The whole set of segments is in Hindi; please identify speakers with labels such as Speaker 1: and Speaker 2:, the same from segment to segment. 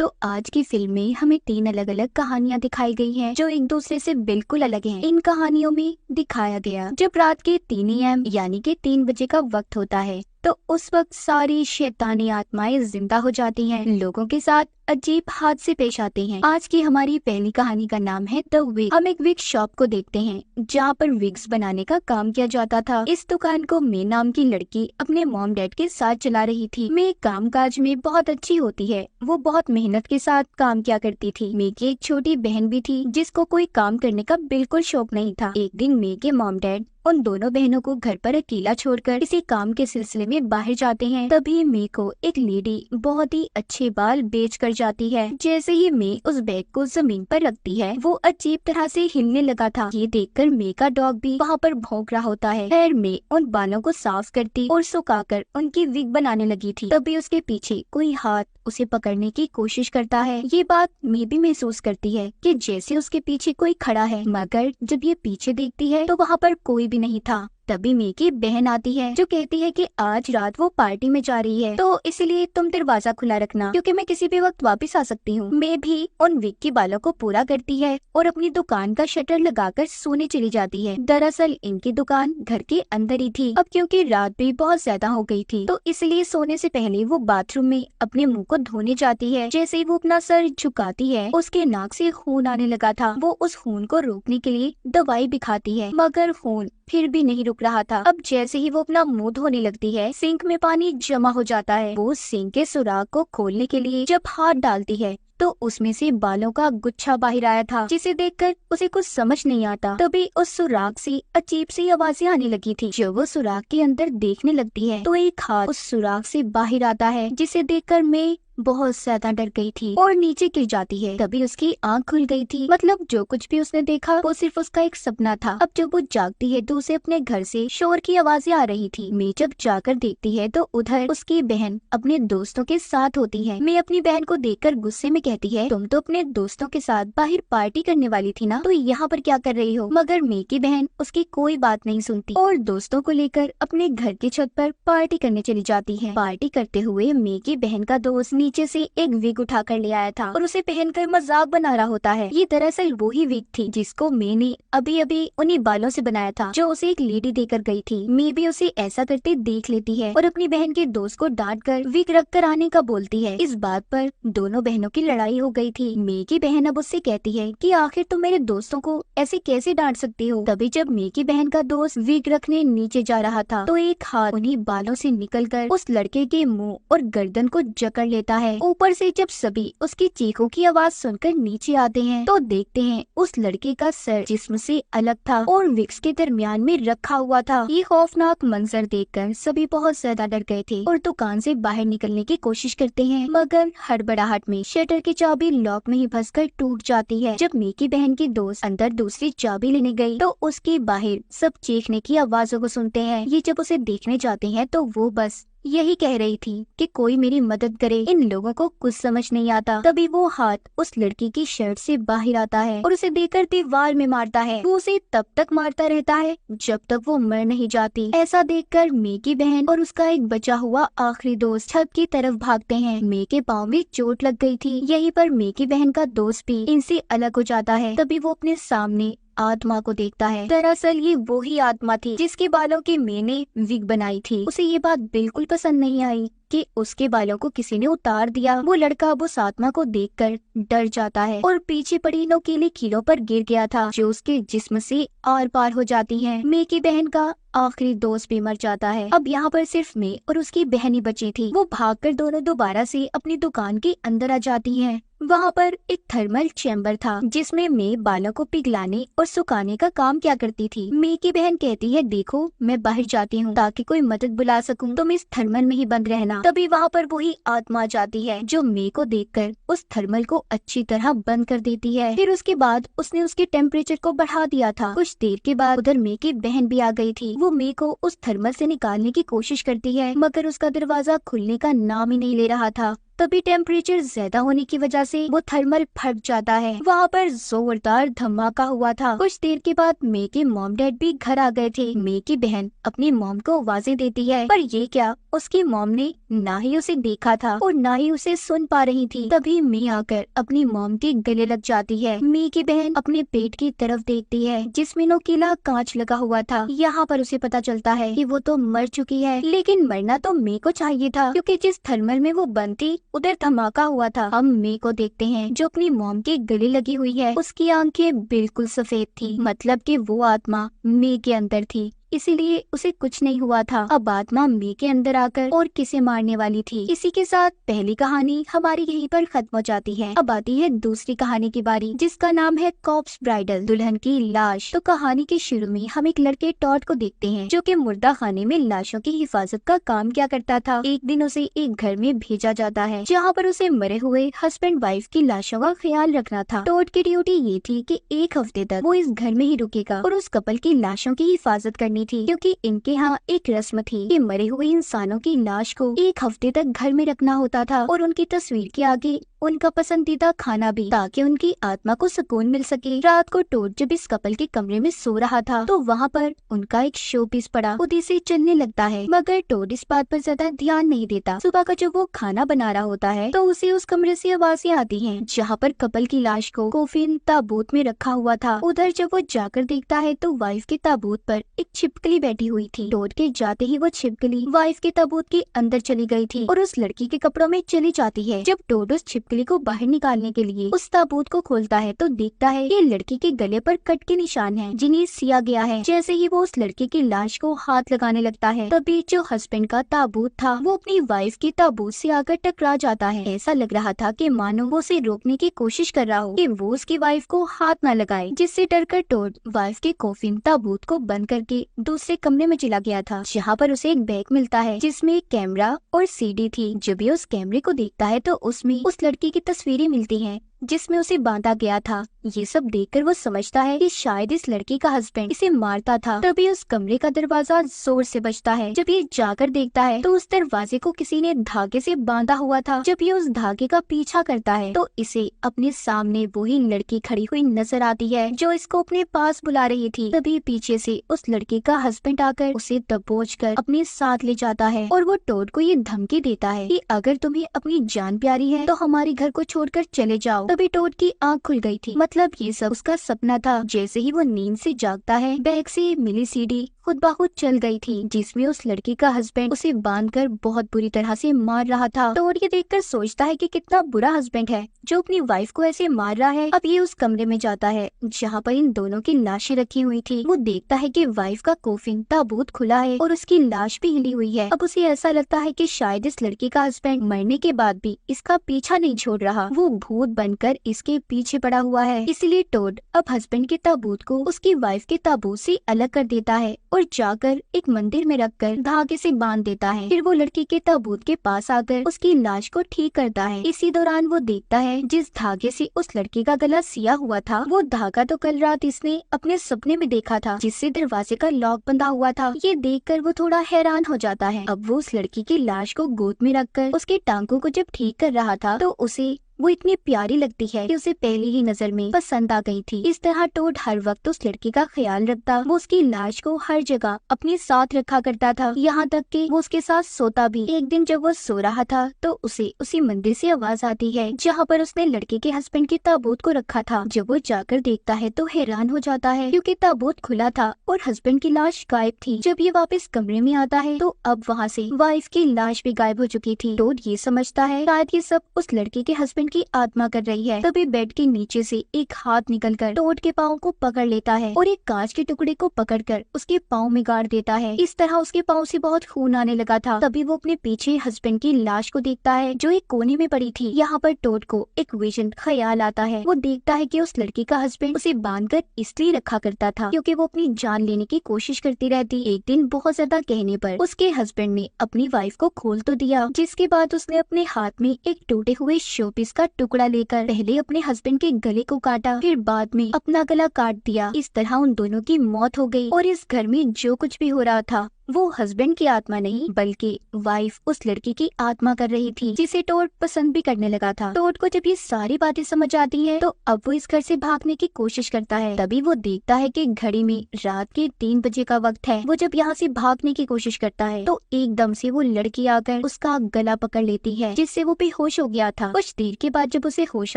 Speaker 1: तो आज की फिल्म में हमें 3 अलग अलग कहानियां दिखाई गई हैं जो एक दूसरे से बिल्कुल अलग हैं। इन कहानियों में दिखाया गया जब रात के 3 AM यानी कि 3 बजे का वक्त होता है तो उस वक्त सारी शैतानी आत्माएं जिंदा हो जाती हैं। लोगों के साथ अजीब हादसे पेश आते हैं। आज की हमारी पहली कहानी का नाम है द विग। हम एक विग शॉप को देखते हैं जहाँ पर विग्स बनाने का काम किया जाता था। इस दुकान को मे नाम की लड़की अपने मॉम डैड के साथ चला रही थी। मे काम काज में बहुत अच्छी होती है। वो बहुत मेहनत के साथ काम किया करती थी। मे की एक छोटी बहन भी थी जिसको कोई काम करने का बिल्कुल शौक नहीं था। एक दिन मे के मॉम डैड उन दोनों बहनों को घर पर अकेला छोड़कर किसी काम के सिलसिले में बाहर जाते हैं। तभी मे को एक लेडी बहुत ही अच्छे बाल बेच कर जाती है। जैसे ही मे उस बैग को जमीन पर रखती है वो अजीब तरह से हिलने लगा था। ये देखकर मे का डॉग भी वहाँ पर भौंक रहा होता है। खैर मे उन बालों को साफ करती और सुखाकर उनकी विग बनाने लगी थी। तभी उसके पीछे कोई हाथ उसे पकड़ने की कोशिश करता है। ये बात मे भी महसूस करती है कि जैसे उसके पीछे कोई खड़ा है, मगर जब ये पीछे देखती है तो वहाँ पर कोई भी नहीं था। तभी मे की बहन आती है जो कहती है कि आज रात वो पार्टी में जा रही है तो इसलिए तुम दरवाजा खुला रखना क्योंकि मैं किसी भी वक्त वापस आ सकती हूँ। मे भी उन विग के बालों को पूरा करती है और अपनी दुकान का शटर लगाकर सोने चली जाती है। दरअसल इनकी दुकान घर के अंदर ही थी। अब क्योंकि रात भी बहुत ज्यादा हो गई थी तो इसलिए सोने से पहले वो बाथरूम में अपने मुंह को धोने जाती है। जैसे ही वो अपना सर झुकाती है उसके नाक से खून आने लगा था। वो उस खून को रोकने के लिए दवाई भी खाती है मगर खून फिर भी नहीं रुक रहा था। अब जैसे ही वो अपना मुंह धोने लगती है सिंक में पानी जमा हो जाता है। वो सिंक के सुराख को खोलने के लिए जब हाथ डालती है तो उसमें से बालों का गुच्छा बाहर आया था जिसे देखकर उसे कुछ समझ नहीं आता। तभी उस सुराख से अजीब सी आवाजें आने लगी थी। जब वो सुराख के अंदर देखने लगती है तो एक हाथ उस सुराख से बाहर आता है जिसे देखकर मैं बहुत ज्यादा डर गई थी और नीचे गिर जाती है। तभी उसकी आंख खुल गई थी। मतलब जो कुछ भी उसने देखा वो सिर्फ उसका एक सपना था। अब जब वो जागती है तो उसे अपने घर से शोर की आवाजें आ रही थी। मैं जब जाकर देखती है तो उधर उसकी बहन अपने दोस्तों के साथ होती है। मैं अपनी बहन को देखकर गुस्से में कहती है तुम तो अपने दोस्तों के साथ बाहर पार्टी करने वाली थी ना, तो यहाँ पर क्या कर रही हो। मगर मैं की बहन उसकी कोई बात नहीं सुनती और दोस्तों को लेकर अपने घर की छत पर पार्टी करने चली जाती है। पार्टी करते हुए मैं की बहन का दोस्त नीचे से एक विग उठा कर ले आया था और उसे पहनकर मजाक बना रहा होता है। ये दरअसल वही विग थी जिसको मैंने अभी अभी उन्हीं बालों से बनाया था जो उसे एक लेडी देकर गई थी। मैं भी उसे ऐसा करते देख लेती है और अपनी बहन के दोस्त को डांट कर विग रख कर आने का बोलती है। इस बात पर दोनों बहनों की लड़ाई हो गई थी। मैं की बहन अब उससे कहती है कि आखिर तुम मेरे दोस्तों को ऐसे कैसे डांट सकती हो। तभी जब मैं की बहन का दोस्त विग रखने नीचे जा रहा था तो एक हाथ उन्हीं बालों से निकलकर उस लड़के के मुंह और गर्दन को जकड़ लेता है। ऊपर से जब सभी उसकी चीखों की आवाज सुनकर नीचे आते हैं तो देखते हैं उस लड़के का सर जिस्म से अलग था और विक्स के दरमियान में रखा हुआ था। ये खौफनाक मंजर देखकर सभी बहुत ज्यादा डर गए थे और दुकान से बाहर निकलने की कोशिश करते हैं मगर हड़बड़ाहट में शटर की चाबी लॉक में ही फंसकर टूट जाती है। जब मेकी बहन की दोस्त अंदर दूसरी चाबी लेने गई तो उसके बाहर सब चीखने की आवाजों को सुनते हैं। ये जब उसे देखने जाते हैं तो वो बस यही कह रही थी कि कोई मेरी मदद करे, इन लोगों को कुछ समझ नहीं आता। तभी वो हाथ उस लड़की की शर्ट से बाहर आता है और उसे देखकर दीवार में मारता है। वो उसे तब तक मारता रहता है जब तक वो मर नहीं जाती। ऐसा देखकर मे की बहन और उसका एक बचा हुआ आखिरी दोस्त छत की तरफ भागते हैं। मे के पाँव में चोट लग गई थी। यहीं पर मे की बहन का दोस्त भी इनसे अलग हो जाता है। तभी वो अपने सामने आत्मा को देखता है। दरअसल ये वही आत्मा थी जिसके बालों की मैंने विग बनाई थी। उसे ये बात बिल्कुल पसंद नहीं आई कि उसके बालों को किसी ने उतार दिया। वो लड़का अब उस आत्मा को देखकर डर जाता है और पीछे पड़ी नोकीली कीलों पर गिर गया था जो उसके जिस्म से आर पार हो जाती हैं। मे की बहन का आखिरी दोस्त भी मर जाता है। अब यहाँ पर सिर्फ मे और उसकी बहन ही बची थी। वो भागकर दोनों दोबारा से अपनी दुकान के अंदर आ जाती हैं। वहाँ पर एक थर्मल चैम्बर था जिसमें मे बालों को पिघलाने और सुखाने का काम क्या करती थी। मे की बहन कहती है देखो मैं बाहर जाती हूँ ताकि कोई मदद बुला सकूं, तुम इस थर्मल में ही बंद रहना। तभी वहाँ पर वही आत्मा जाती है जो मे को देखकर उस थर्मल को अच्छी तरह बंद कर देती है। फिर उसके बाद उसने उसके टेम्परेचर को बढ़ा दिया था। कुछ देर के बाद उधर मे की बहन भी आ गई थी। वो मे को उस थर्मल से निकालने की कोशिश करती है मगर उसका दरवाजा खुलने का नाम ही नहीं ले रहा था। तभी टेम्परेचर ज्यादा होने की वजह से वो थर्मल फट जाता है। वहाँ पर जोरदार धमाका हुआ था। कुछ देर के बाद मे के मॉम डैड भी घर आ गए थे। मे की बहन अपनी मॉम को आवाजें देती है, पर ये क्या, उसकी मॉम ने ना ही उसे देखा था और ना ही उसे सुन पा रही थी। तभी मे आकर अपनी मॉम के गले लग जाती है। मे की बहन अपने पेट की तरफ देखती है जिसमें नोकीला कांच लगा हुआ था। यहाँ पर उसे पता चलता है कि वो तो मर चुकी है, लेकिन मरना तो मे को चाहिए था, क्योंकि जिस थर्मल में वो बंद थी उधर धमाका हुआ था। हम मे को देखते हैं जो अपनी मॉम के गले लगी हुई है। उसकी आंखें बिल्कुल सफेद थी, मतलब कि वो आत्मा मे के अंदर थी, इसीलिए उसे कुछ नहीं हुआ था। अब आत्मा मे के अंदर आकर और किसे मारने वाली थी। इसी के साथ पहली कहानी हमारी यहीं पर खत्म हो जाती है। अब आती है दूसरी कहानी की बारी, जिसका नाम है कॉप्स ब्राइडल, दुल्हन की लाश। तो कहानी के शुरू में हम एक लड़के टॉड को देखते हैं जो कि मुर्दा खाने में लाशों की हिफाजत का काम किया करता था। एक दिन उसे एक घर में भेजा जाता है जहाँ पर उसे मरे हुए हस्बैंड वाइफ की लाशों का ख्याल रखना था। टॉड की ड्यूटी ये थी कि एक हफ्ते तक वो इस घर में ही रुकेगा और उस कपल की लाशों की हिफाजत करनी थी, क्योंकि इनके यहाँ एक रस्म थी कि मरे हुए इंसानों की लाश को एक हफ्ते तक घर में रखना होता था और उनकी तस्वीर के आगे उनका पसंदीदा खाना भी, ताकि उनकी आत्मा को सुकून मिल सके। रात को टोड जब इस कपल के कमरे में सो रहा था तो वहाँ पर उनका एक शो पीस पड़ा खुद से चलने लगता है, मगर टोड इस बात पर ज्यादा ध्यान नहीं देता। सुबह का जब वो खाना बना रहा होता है तो उसे उस कमरे से आवाजें आती हैं जहाँ पर कपल की लाश को कोफिन ताबूत में रखा हुआ था। उधर जब वो जाकर देखता है तो वाइफ के ताबूत पर एक छिपकली बैठी हुई थी। टोड के जाते ही वो छिपकली वाइफ के ताबूत के अंदर चली गई थी और उस लड़की के कपड़ों में चली जाती है। जब टोड उस छिपकली को बाहर निकालने के लिए उस ताबूत को खोलता है तो देखता है कि लड़की के गले पर कट के निशान हैं जिन्हें सिया गया है। जैसे ही वो उस लड़की की लाश को हाथ लगाने लगता है तभी जो हस्बैंड का ताबूत था वो अपनी वाइफ के ताबूत से आकर टकरा जाता है। ऐसा लग रहा था कि मानो वो उसे रोकने की कोशिश कर रहा हो कि वो उसकी वाइफ को हाथ न लगाए, जिससे डरकर टोड वाइफ के कोफिन ताबूत को बंद करके दूसरे कमरे में चला गया था, जहाँ पर उसे एक बैग मिलता है जिसमें एक कैमरा और सीडी थी। जब ये उस कैमरे को देखता है तो उसमें उस लड़की की तस्वीरें मिलती हैं जिसमें उसे बांधा गया था। ये सब देखकर वो समझता है कि शायद इस लड़की का हस्बैंड इसे मारता था। तभी उस कमरे का दरवाजा जोर से बजता है। जब ये जाकर देखता है तो उस दरवाजे को किसी ने धागे से बांधा हुआ था। जब ये उस धागे का पीछा करता है तो इसे अपने सामने वही लड़की खड़ी हुई नजर आती है जो इसको अपने पास बुला रही थी। तभी पीछे से उस लड़की का हस्बैंड आकर उसे दबोच कर अपने साथ ले जाता है और वो टोड को ये धमकी देता है कि अगर तुम्हें अपनी जान प्यारी है तो हमारे घर को छोड़कर चले जाओ। तभी टोड की आंख खुल गई थी, मतलब ये सब उसका सपना था। जैसे ही वो नींद से जागता है बैग से मिली सीडी खुद ब खुद चल गई थी जिसमें उस लड़की का हस्बैंड उसे बांधकर बहुत बुरी तरह से मार रहा था। टोड ये देखकर सोचता है कि कितना बुरा हस्बैंड है जो अपनी वाइफ को ऐसे मार रहा है। अब ये उस कमरे में जाता है जहाँ पर इन दोनों की लाशें रखी हुई थी। वो देखता है कि वाइफ का कोफिन ताबूत खुला है और उसकी लाश भी हिली हुई है। अब उसे ऐसा लगता है कि शायद इस लड़की का हस्बैंड मरने के बाद भी इसका पीछा नहीं छोड़ रहा, वो भूत बनकर इसके पीछे पड़ा हुआ है। इसलिए टोड अब हस्बैंड के ताबूत को उसकी वाइफ के ताबूत से अलग कर देता है और जाकर एक मंदिर में रखकर धागे से बांध देता है। फिर वो लड़की के ताबूत के पास आकर उसकी लाश को ठीक करता है। इसी दौरान वो देखता है जिस धागे से उस लड़की का गला सिया हुआ था वो धागा तो कल रात इसने अपने सपने में देखा था, जिससे दरवाजे का लॉक बंधा हुआ था। ये देखकर वो थोड़ा हैरान हो जाता है। अब वो उस लड़की की लाश को गोद में रखकर उसके टांगों को जब ठीक कर रहा था तो उसे वो इतनी प्यारी लगती है कि उसे पहली ही नजर में पसंद आ गई थी। इस तरह टोड हर वक्त उस लड़की का ख्याल रखता। वो उसकी लाश को हर जगह अपने साथ रखा करता था, यहाँ तक कि वो उसके साथ सोता भी। एक दिन जब वो सो रहा था तो उसे उसी मंदिर से आवाज आती है जहाँ पर उसने लड़के के हस्बैंड के ताबूत को रखा था। जब वो जाकर देखता है तो हैरान हो जाता है क्योंकि ताबूत खुला था और हस्बैंड की लाश गायब थी। जब ये वापस कमरे में आता है तो अब वहाँ से वाइफ की लाश भी गायब हो चुकी थी। टोड ये समझता है शायद ये सब उस लड़के के हस्बैंड की आत्मा कर रही है। तभी बेड के नीचे से एक हाथ निकलकर टोड के पाँव को पकड़ लेता है और एक कांच के टुकड़े को पकड़कर उसके पाँव में गाड़ देता है। इस तरह उसके पाँव से बहुत खून आने लगा था। तभी वो अपने पीछे हस्बैंड की लाश को देखता है जो एक कोने में पड़ी थी। यहाँ पर टोड को एक विजन ख्याल आता है। वो देखता है कि उस लड़की का हस्बैंड उसे बांधकर इसलिए रखा करता था क्योंकि वो अपनी जान लेने की कोशिश करती रहती। एक दिन बहुत ज्यादा कहने पर उसके हस्बैंड ने अपनी वाइफ को खोल तो दिया, जिसके बाद उसने अपने हाथ में एक टूटे हुए शोपीस का टुकड़ा लेकर पहले अपने हस्बैंड के गले को काटा, फिर बाद में अपना गला काट दिया। इस तरह उन दोनों की मौत हो गई और इस घर में जो कुछ भी हो रहा था वो हस्बैंड की आत्मा नहीं बल्कि वाइफ उस लड़की की आत्मा कर रही थी, जिसे टोड पसंद भी करने लगा था। टोड को जब ये सारी बातें समझ आती है तो अब वो इस घर से भागने की कोशिश करता है। तभी वो देखता है कि घड़ी में रात के 3 बजे का वक्त है। वो जब यहाँ से भागने की कोशिश करता है तो एकदम से वो लड़की आकर उसका गला पकड़ लेती है, जिससे वो बेहोश हो गया था। कुछ देर के बाद जब उसे होश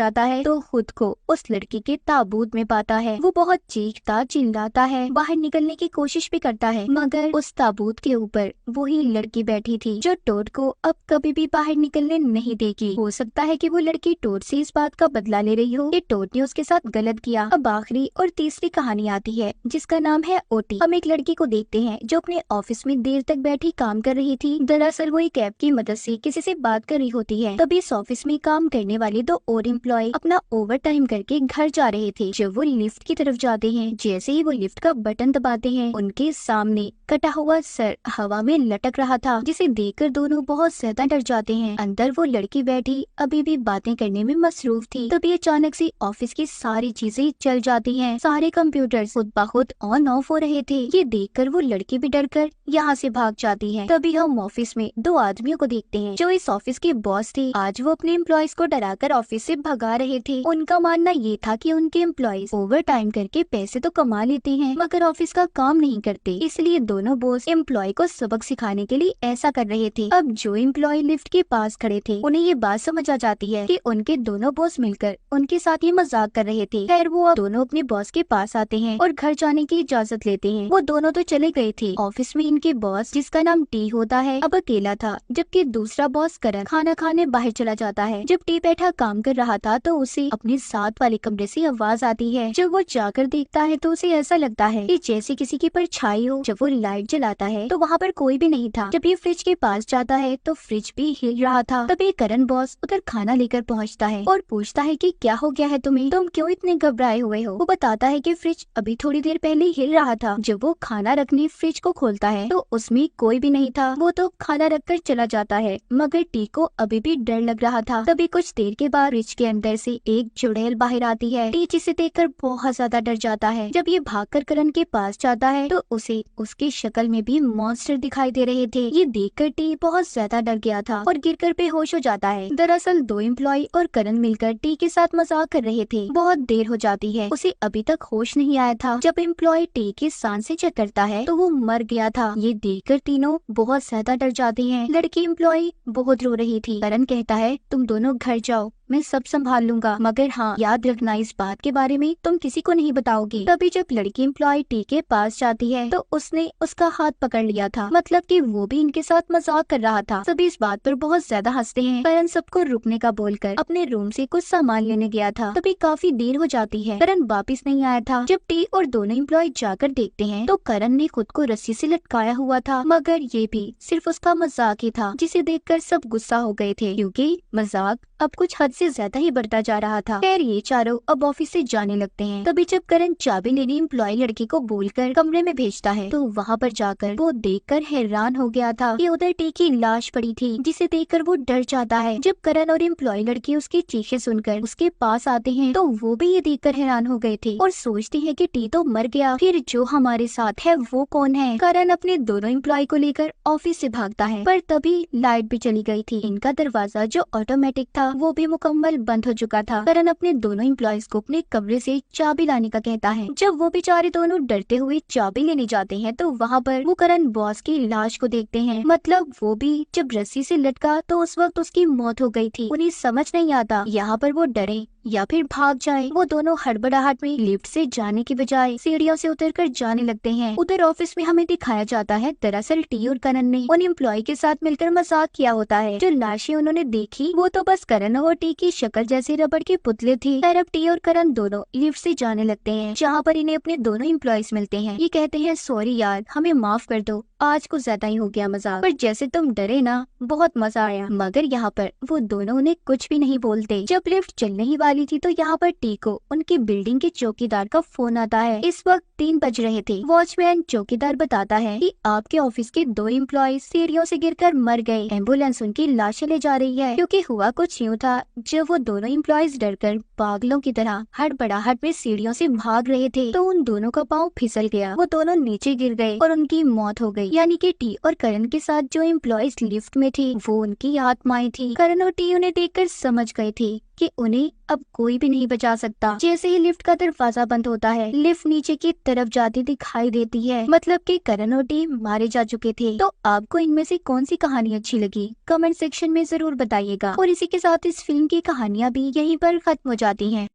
Speaker 1: आता है तो खुद को उस लड़की के ताबूत में पाता है। वो बहुत चीखता चिल्लाता है, बाहर निकलने की कोशिश भी करता है, मगर उस ताबूत के ऊपर वही लड़की बैठी थी जो टोड को अब कभी भी बाहर निकलने नहीं देगी। हो सकता है कि वो लड़की टोड से इस बात का बदला ले रही हो कि टोड ने उसके साथ गलत किया। अब आखिरी और तीसरी कहानी आती है जिसका नाम है ओटी। हम एक लड़की को देखते हैं जो अपने ऑफिस में देर तक बैठी काम कर रही थी। दरअसल वो एक ऐप की मदद से किसी से बात कर रही होती है। तभी इस ऑफिस में काम करने वाले 2 और एम्प्लॉय अपना ओवर टाइम करके घर जा रहे थे। जब वो लिफ्ट की तरफ जाते हैं, जैसे ही वो लिफ्ट का बटन दबाते हैं, उनके सामने कटा हुआ सर हवा में लटक रहा था, जिसे देखकर दोनों बहुत ज्यादा डर जाते हैं। अंदर वो लड़की बैठी अभी भी बातें करने में मसरूफ थी। तभी अचानक से ऑफिस की सारी चीजें चल जाती हैं। सारे कंप्यूटर्स खुद ब खुद ऑन ऑफ हो रहे थे। ये देखकर वो लड़की भी डरकर यहाँ से भाग जाती है। तभी हम ऑफिस में 2 आदमियों को देखते हैं जो इस ऑफिस के बॉस थे। आज वो अपने एम्प्लॉयज को डराकर ऑफिस से भगा रहे थे। उनका मानना ये था कि उनके एम्प्लॉयज ओवर टाइम करके पैसे तो कमा लेते हैं मगर ऑफिस का काम नहीं करते, इसलिए दोनों बॉस एम्प्लॉय को सबक सिखाने के लिए ऐसा कर रहे थे। अब जो एम्प्लॉय लिफ्ट के पास खड़े थे उन्हें ये बात समझ आ जाती है कि उनके दोनों बॉस मिलकर उनके साथ ये मजाक कर रहे थे। खैर वो अब दोनों अपने बॉस के पास आते हैं और घर जाने की इजाजत लेते हैं। वो दोनों तो चले गए थे। ऑफिस में इनके बॉस, जिसका नाम टी होता है, अब अकेला था, जबकि दूसरा बॉस करण खाना खाने बाहर चला जाता है। जब टी बैठा काम कर रहा था तो उसे अपने साथ वाले कमरे से आवाज आती है। जब वो जाकर देखता है तो उसे ऐसा लगता है कि जैसे किसी की परछाई हो। जब वो लाइट जलाता है तो वहाँ पर कोई भी नहीं था। जब ये फ्रिज के पास जाता है तो फ्रिज भी हिल रहा था। तभी करण बॉस उधर खाना लेकर पहुँचता है और पूछता है कि क्या हो गया है तुम्हें, तुम क्यों इतने घबराए हुए हो। वो बताता है कि फ्रिज अभी थोड़ी देर पहले हिल रहा था। जब वो खाना रखने फ्रिज को खोलता है तो उसमें कोई भी नहीं था। वो तो खाना रखकर चला जाता है, मगर टी को अभी भी डर लग रहा था। तभी कुछ देर के बाद फ्रिज के अंदर से एक चुड़ैल बाहर आती है। टी जिसे देखकर बहुत ज्यादा डर जाता है। जब ये भागकर करण के पास जाता है तो उसे उसकी शक्ल में भी मॉन्स्टर दिखाई दे रहे थे। ये देखकर टी बहुत ज्यादा डर गया था और गिरकर बेहोश हो जाता है। दरअसल 2 एम्प्लॉय और करण मिलकर टी के साथ मजाक कर रहे थे। बहुत देर हो जाती है, उसे अभी तक होश नहीं आया था। जब एम्प्लॉय टी की सांसें चेक करता है तो वो मर गया था। ये देखकर तीनों बहुत ज्यादा डर जाते हैं। लड़की एम्प्लॉय बहुत रो रही थी। करण कहता है तुम दोनों घर जाओ, मैं सब संभाल लूंगा, मगर हाँ याद रखना इस बात के बारे में तुम किसी को नहीं बताओगी। तभी जब लड़की एम्प्लॉय टी के पास जाती है तो उसने उसका हाथ पकड़ लिया था, मतलब कि वो भी इनके साथ मजाक कर रहा था। सभी इस बात पर बहुत ज्यादा हंसते हैं। करण सबको रुकने का बोलकर अपने रूम से कुछ सामान लेने गया था। तभी काफी देर हो जाती है, करण वापिस नहीं आया था। जब टी और दोनों एम्प्लॉय जाकर देखते हैं तो करण ने खुद को रस्सी से लटकाया हुआ था, मगर ये भी सिर्फ उसका मजाक ही था, जिसे देखकर सब गुस्सा हो गए थे क्योंकि मजाक अब कुछ हद से ज्यादा ही बढ़ता जा रहा था। खैर ये चारों अब ऑफिस से जाने लगते हैं। तभी जब करण चाबी लेने एम्प्लॉय लड़की को बोलकर कमरे में भेजता है तो वहाँ पर जाकर वो देखकर हैरान हो गया था कि उधर टी की लाश पड़ी थी, जिसे देखकर वो डर जाता है। जब करण और एम्प्लॉय लड़की उसकी चीखें सुनकर उसके पास आते हैं तो वो भी ये देखकर हैरान हो गए थे और सोचते हैं कि टी तो मर गया, फिर जो हमारे साथ है वो कौन है। करण अपने दोनों एम्प्लॉय को लेकर ऑफिस से भागता है, पर तभी लाइट भी चली गई थी। इनका दरवाजा जो ऑटोमेटिक था वो भी मुकम्मल बंद हो चुका था। करण अपने दोनों एम्प्लॉयज को अपने कमरे से चाबी लाने का कहता है। जब वो बेचारे दोनों डरते हुए चाबी लेने जाते हैं तो वहाँ पर वो करण बॉस की लाश को देखते हैं, मतलब वो भी जब रस्सी से लटका तो उस वक्त उसकी मौत हो गई थी। उन्हें समझ नहीं आता यहाँ पर वो डरे या फिर भाग जाए। वो दोनों हड़बड़ाहट में लिफ्ट से जाने की बजाय सीढ़ियों से उतरकर जाने लगते हैं। उधर ऑफिस में हमें दिखाया जाता है दरअसल टी और करण ने उन एम्प्लॉय के साथ मिलकर मजाक किया होता है। जो लाशें उन्होंने देखी वो तो बस करण और टी की शक्ल जैसे रबड़ के पुतले थी। खैर अब टी और करण दोनों लिफ्ट से जाने लगते हैं, जहाँ पर इन्हें अपने दोनों एम्प्लॉयज मिलते हैं। ये कहते हैं सॉरी यार, हमें माफ कर दो, आज कुछ ज्यादा ही हो गया मजाक, पर जैसे तुम डरे ना बहुत मजा आया। मगर यहाँ पर वो दोनों उन्हें कुछ भी नहीं बोलते। जब लिफ्ट चलने ही वाली थी तो यहाँ पर टी को उनकी बिल्डिंग के चौकीदार का फोन आता है। इस वक्त 3 बज रहे थे। वॉचमैन चौकीदार बताता है कि आपके ऑफिस के 2 एम्प्लॉय सीढ़ियों से गिरकर मर गए। एम्बुलेंस उनकी लाशें ले जा रही है, क्योंकि हुआ कुछ यूँ था जब वो दोनों एम्प्लॉयज डरकर पागलों की तरह हड़बड़ाहट में सीढ़ियों से भाग रहे थे तो उन दोनों का पाँव फिसल गया। वो दोनों नीचे गिर गए और उनकी मौत हो गई। यानी कि टी और करण के साथ जो एम्प्लॉयज लिफ्ट में थे वो उनकी आत्माएं थी। करण और टी उन्हें देखकर समझ गए थे कि उन्हें अब कोई भी नहीं बचा सकता। जैसे ही लिफ्ट का दरवाजा बंद होता है, लिफ्ट नीचे की तरफ जाती दिखाई देती है, मतलब कि करण और टी मारे जा चुके थे। तो आपको इनमें से कौन सी कहानी अच्छी लगी कमेंट सेक्शन में जरूर बताइएगा। और इसी के साथ इस फिल्म की कहानियां भी यहीं पर खत्म हो जाती हैं।